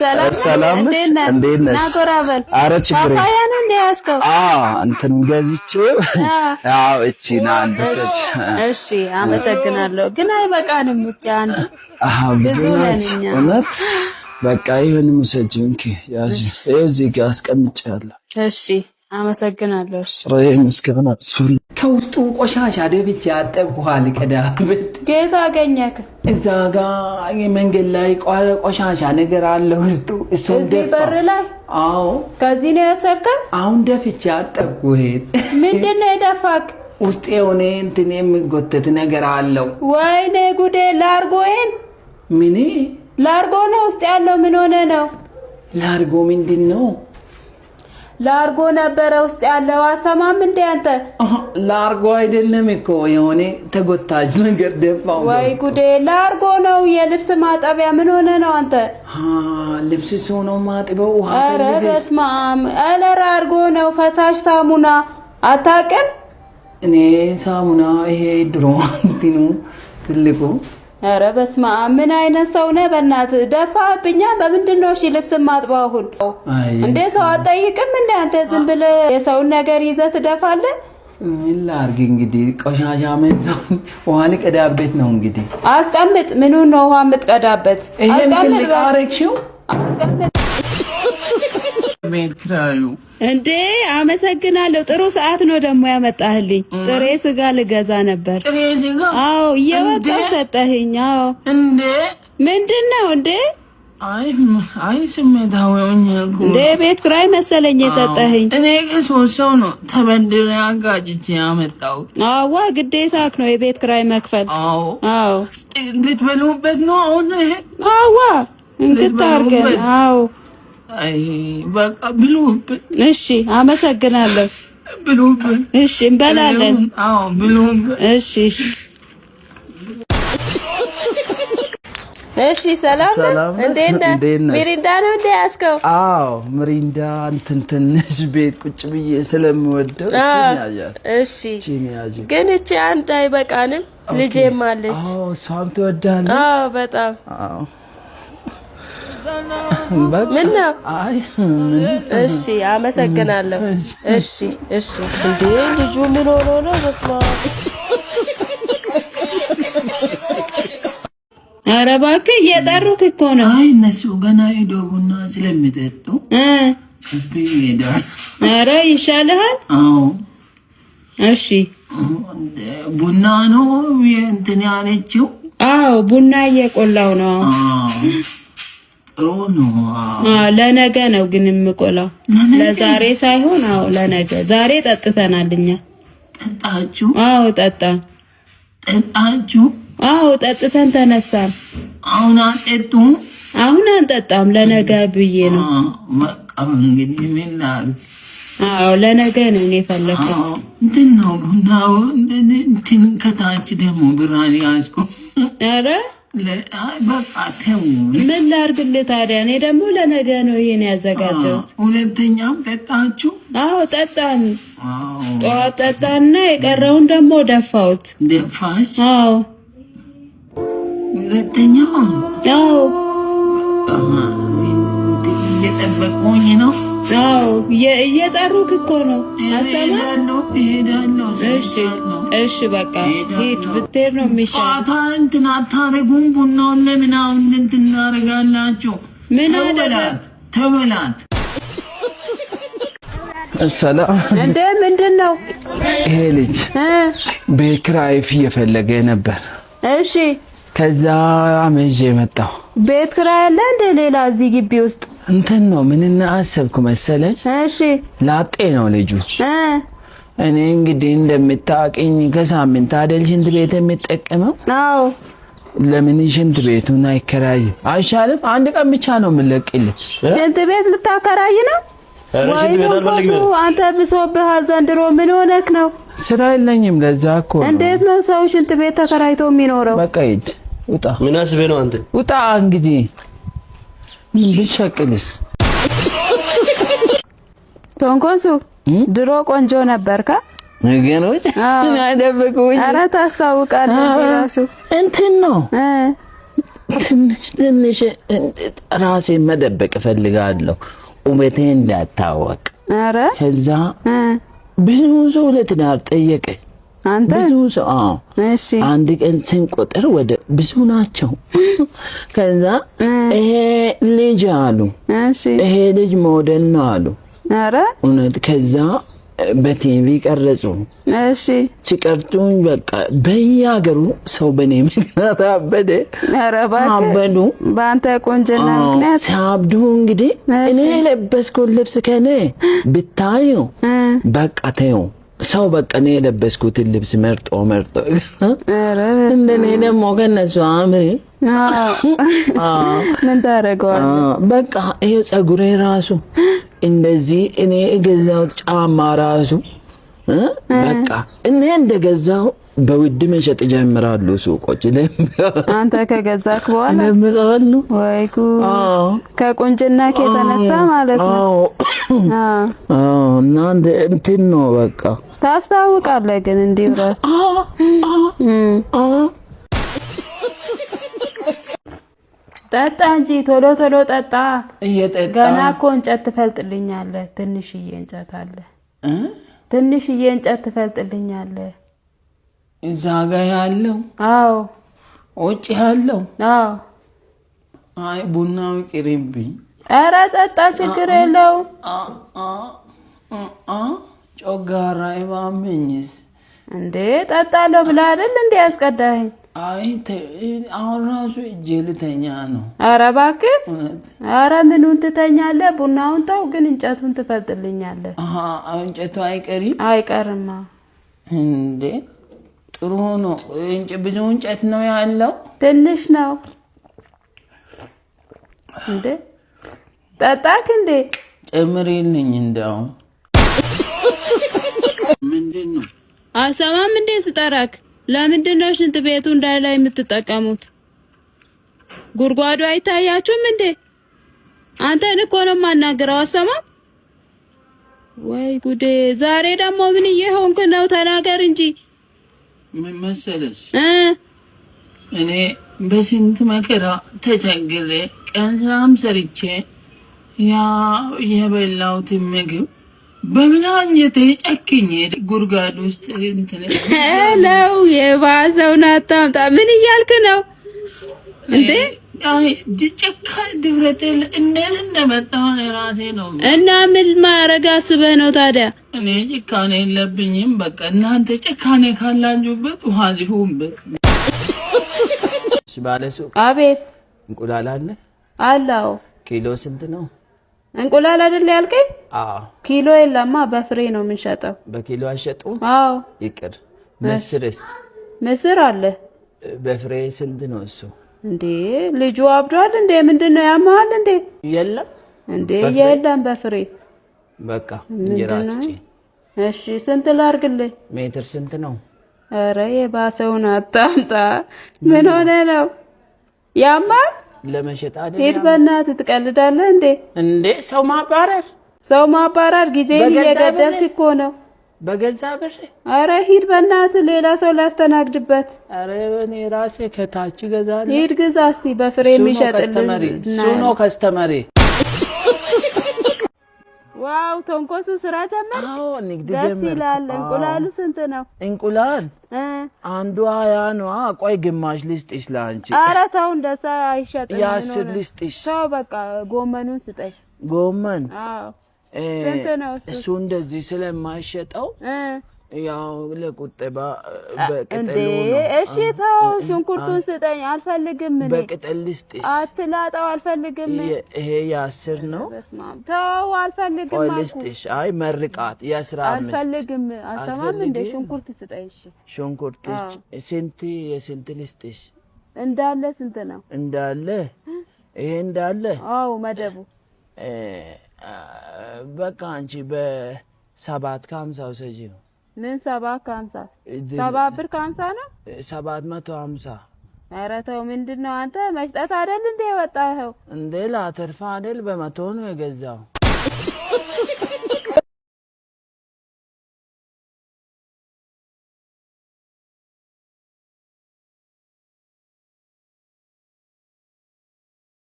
ሰላም እንዴት ነሽ? ናጎራበል አረ ችግር ፓፓያን እንደ ያስከው እንትን ገዝቼው እቺ ናንደሰች። እሺ አመሰግናለሁ። ግን አይበቃንም ብቻ አንድ ብዙ ነንኛ። እውነት በቃ ይሄን ሙሰጂው እንኪ ያዚ እዚህ ጋር አስቀምጫለሁ። እሺ አመሰግናለሁ። ረየም እስከና ስፈል ከውስጡ ቆሻሻ ደብቼ አጠብኩሃል። ቀዳበት ጌታ አገኘክ እዛ ጋር የመንገድ ላይ ቆሻሻ ነገር አለ ውስጡ እሱን በር ላይ አዎ ከዚህ ነው ያሰርከው። አሁን ደፍቼ አጠብኩህ። ምንድነው የደፋክ? ውስጥ የሆነ እንትን የሚጎተት ነገር አለው። ወይኔ ጉዴ! ላርጎዬን ምን ላርጎ ነው ውስጥ ያለው? ምን ሆነ ነው? ላርጎ ምንድነው? ላርጎ ነበረ ውስጥ ያለው። አሰማም እንደ አንተ ላርጎ አይደለም እኮ የሆነ ተጎታጅ ነገር ደፋው። ወይ ጉዴ! ላርጎ ነው የልብስ ማጠቢያ። ምን ሆነ ነው አንተ? ልብስ ሰው ነው ማጥበው። ኧረ በስመ አብ! ኧረ ላርጎ ነው ፈሳሽ ሳሙና አታውቅም? እኔ ሳሙና ይሄ ድሮ እንትኑ ትልቁ። ኧረ በስመ አብ! ምን አይነት ሰው ነህ? በእናትህ ደፋብኛ። በምንድነው እሺ ልብስ ማጥባው? አሁን እንዴ ሰው አጠይቅም እንዴ አንተ? ዝም ብለህ የሰውን ነገር ይዘህ ትደፋለህ? ምን ላድርግ እንግዲህ ቆሻሻ ነው። ውሃ ልቀዳበት ነው እንግዲህ። አስቀምጥ። ምኑን ነው ውሃ የምትቀዳበት? አስቀምጥ። አረግሽው? አስቀምጥ። ሜትራዩ እንዴ አመሰግናለሁ። ጥሩ ሰዓት ነው ደግሞ ያመጣህልኝ። ጥሬ ስጋ ልገዛ ነበር። ጥሬ ስጋ? አዎ እየወጣሁ ሰጠኸኝ። አዎ እንዴ ምንድነው እንዴ? አይ ስሜታዊ ሆኜ እኮ እንዴ ቤት ኪራይ መሰለኝ የሰጠኸኝ። እኔ ሶስት ሰው ነው ተበድሬ አጋጭቼ ያመጣው። አዋ ግዴታክ ነው የቤት ኪራይ መክፈል። አዎ ልትበሉበት ነው አሁን ይሄ? አዋ እንክታርገን። አዎ አይ በቃ ብሉበት። እሺ አመሰግናለሁ። ብሉበት። እሺ እንበላለን። አዎ ብሉበት። እሺ እሺ ሰላም እንዴት ነህ? ሚሪንዳ ነው እንደ ያስከው? አዎ ሚሪንዳ እንትን ትንሽ ቤት ቁጭ ብዬ ስለምወደው እቺኛያ። እሺ ግን እቺ አንድ አይበቃንም? ልጄም አለች። አዎ እሷም ትወዳለች። አዎ በጣም አዎ ምን ነው? አይ እሺ አመሰግናለሁ። እሺ እሺ። እንዴ ልጁ ምን ሆኖ ነው? በስመ አብ! ኧረ እባክህ እየጠሩክ እኮ ነው። አይ እነሱ ገና ሄደው ቡና ስለሚጠጡ ኧረ ይሻልሃል። አዎ እሺ። ቡና ነው እንትን ያለችው? አዎ ቡና እየቆላው ነው። ለነገ ነው ግን የምቆላው፣ ለዛሬ ሳይሆን። አዎ ለነገ። ዛሬ ጠጥተናል እኛ። ጠጣችሁ? አዎ ጠጣን። ጠጣችሁ? አዎ ጠጥተን ተነሳን። አሁን አጠጡ? አሁን አንጠጣም፣ ለነገ ብዬ ነው። በቃ እንግዲህ ምን ላድርግ? አዎ ለነገ ነው እኔ ፈለኩት። እንትን ነው ቡናው እንትን ከታች ደግሞ ብርሃን ያዝኩ። ኧረ በቃ ተው። ምን ላድርግልህ ታዲያ? እኔ ደግሞ ለነገ ነው ይሄን ያዘጋጀሁት። ሁለተኛም ጠጣችሁ? አዎ ጠጣን። ጠዋት ጠጣንና የቀረውን ደግሞ ደፋሁት። ደፋሽ? አዎ ሁለተኛው? አዎ እየጠበቁኝ ነው። አዎ እየጠሩክ እኮ ነው። እሄዳለሁ። እሺ በቃ ሂድ። ብትሄድ ነው የሚሻለው። እንትን አታረጉም? ቡናውን ለምን አሁን እንትን እናደርጋላችሁ? ምን አደረግ? ተበላት። ሰላም እንዴ ምንድን ነው? ይሄ ልጅ ቤት ኪራይ እየፈለገ ነበር። እሺ ከዛ አመዤ መጣሁ። ቤት ኪራይ አለ እንደ ሌላ እዚህ ግቢ ውስጥ? እንትን ነው ምን አሰብኩ መሰለሽ? እሺ ላጤ ነው ልጁ። እኔ እንግዲህ እንደምታውቂኝ ከሳምንት አይደል ሽንት ቤት የምጠቀመው? አዎ። ለምን ሽንት ቤቱን አይከራይም? አይሻልም? አንድ ቀን ብቻ ነው የምለቅልህ። ሽንት ቤት ልታከራይ ነው? ሽንት ቤት አልፈልግም። አንተ ብሶብሃል ዘንድሮ። ምን ሆነክ ነው? ስራ የለኝም ለዛ እኮ። እንዴት ነው ሰው ሽንት ቤት ተከራይቶ የሚኖረው? በቃ ሂድ ውጣ። ምን አስበህ ነው አንተ? ውጣ እንግዲህ ምን ብትሸቅልስ? ቶንኮሱ ድሮ ቆንጆ ነበርካ? ነገሮች አደበቁኝ። ኧረ ታስታውቃለህ። ራሱ እንትን ነው ትንሽ ራሴን መደበቅ እፈልጋለሁ ውበቴ እንዳታወቅ። ኧረ ከዛ ብዙ ሰው ለትዳር ጠየቀኝ። አንተ ብዙ ሰው እሺ አንድ ቀን ስንቆጥር ወደ ብዙ ናቸው። ከዛ ይሄ ልጅ አሉ እሺ ይሄ ልጅ ሞዴል ነው አሉ። ኧረ እውነት። ከዛ በቲቪ ቀረጹ። እሺ ሲቀርጡኝ በቃ በየሀገሩ ሰው በኔ ምክንያት አበደ። ኧረ እባክህ አበዱ በአንተ ቆንጆና ምክንያት ሲያብዱ። እንግዲህ እኔ የለበስኩት ልብስ ከኔ ብታዩ በቃ ተይው ሰው በቃ እኔ የለበስኩትን ልብስ መርጦ እንደኔ ደግሞ ከነሱ አምሪ ምን ታደርገዋለህ? በቃ ይሄው ፀጉሬ ራሱ እንደዚህ እኔ የገዛው ጫማ ራሱ በቃ እኔ እንደገዛው በውድ መሸጥ ጀምራሉ ሱቆች። አንተ ከገዛክ በኋላ ለምቀሉ ወይ ጉድ! ከቁንጅና ከተነሳ ማለት ነው። እና እንትን ነው በቃ ታስታውቃለህ። ግን እንዲሁ ራስ ጠጣ እንጂ ቶሎ ቶሎ ጠጣ። ገና እኮ እንጨት ትፈልጥልኛለህ። ትንሽዬ እንጨት አለ። ትንሽዬ እንጨት ትፈልጥልኛለህ። እዛ ጋ ያለው? አዎ። ውጭ ያለው? አዎ። አይ ቡናው ይቅርብኝ። ኧረ ጠጣ፣ ችግር የለው። ጮጋራ ይባመኝስ እንዴ? ጠጣለሁ ብለህ አይደል እንዴ ያስቀዳኸኝ? አይ አሁን ራሱ እጄ ልተኛ ነው። ኧረ እባክህ፣ ኧረ ምኑን ትተኛለህ? ቡናውን ተው፣ ግን እንጨቱን ትፈልጥልኛለህ። እንጨቱ አይቀርም? አይቀርማ እንዴ? ጥሩ ነው። ብዙ እንጨት ነው ያለው? ትንሽ ነው እንዴ? ጠጣክ እንዴ? ጨምሪልኝ እንደው። ምንድነው? አሰማም እንዴ ስጠራክ? ለምንድነው ሽንት ቤቱ እንዳለ የምትጠቀሙት? ጉርጓዱ አይታያችሁም እንዴ? አንተን እኮ ነው የማናገረው። አሰማም ወይ ጉዴ! ዛሬ ደግሞ ምን እየሆንክ ነው? ተናገር እንጂ። ምን መሰለሽ እኔ በስንት መከራ ተቸግሬ ቀን ስራም ሰርቼ ያ የበላሁት ምግብ በምን አንጀቴ ጨክኜ ጉርጓድ ውስጥ እንትን ነው የባሰውን አታምጣ። ምን እያልክ ነው እንዴ? አይ ጭካ ድፍረቴ እንዴት እንደመጣሁ ራሴ ነው። እና ምን ማረግ አስበህ ነው ታዲያ? እኔ ጭካኔ የለብኝም። በቃ እናንተ ጭካኔ ካላችሁበት ውሃ ሊፉበት። ባለሱቅ አቤት። እንቁላል አለ? አላው። ኪሎ ስንት ነው? እንቁላል አይደል ያልከኝ? አዎ። ኪሎ የለማ፣ በፍሬ ነው የምንሸጠው። በኪሎ አይሸጡም? አዎ። ይቅር። ምስርስ? ምስር አለ። በፍሬ ስንት ነው እሱ? እንዴ ልጁ አብዷል እንዴ? ምንድነው ያማል እንዴ? የለም እንዴ የለም በፍሬ። በቃ የራስጪ። እሺ ስንት ላርግልህ? ሜትር ስንት ነው? ኧረ የባሰውን አታምጣ። ምን ሆነ ነው ያማል? ለመሸጥ አይደል? ሂድ በእናትህ፣ ትቀልዳለህ እንዴ? እንዴ ሰው ማባረር ጊዜን እየገደልክ እኮ ነው። በገዛ ብር? ኧረ ሂድ በእናትህ፣ ሌላ ሰው ላስተናግድበት። ኧረ እኔ ራሴ ከታች ገዛለሁ። ሂድ ግዛ እስቲ በፍሬ የሚሸጥልህ። እሱ ነው ከስተመሪ። ዋው ተንኮሱ ስራ ጀመር። አዎ ንግድ ጀመር። ደስ ይላል። እንቁላሉ ስንት ነው? እንቁላል አንዱ 20 ነው። ቆይ ግማሽ ልስጥሽ ለአንቺ። ኧረ ተው እንደዛ አይሸጥም። የ10 ልስጥሽ። ተው በቃ ጎመኑን ስጠኝ። ጎመን? አዎ ስንት ነው እሱ? እንደዚህ ስለማይሸጠው ያው ለቁጠባ በቅጠሉ ነው። እሺ ተው ሽንኩርቱን ስጠኝ። አልፈልግም። እኔ በቅጠል ልስጥሽ። አትላጣው። አልፈልግም። ይሄ የ10 ነው። ተው አልፈልግም። ቆይ ልስጥሽ። አይ መርቃት የ15 አልፈልግም። አሰማም እንደ ሽንኩርት ስጠኝ። እሺ ሽንኩርትሽ የስንት ልስጥሽ? እንዳለ ስንት ነው? እንዳለ ይሄ እንዳለ? አዎ መደቡ በቃ አንቺ በ7.50 ውሰጂው። ምን 7.50? 7 ብር ከ50 ነው? 750። ኧረ ተው ምንድነው አንተ? መሽጠት አይደል እንደ የወጣኸው? እንዴ ላተርፋ አይደል? በመቶ ነው የገዛው።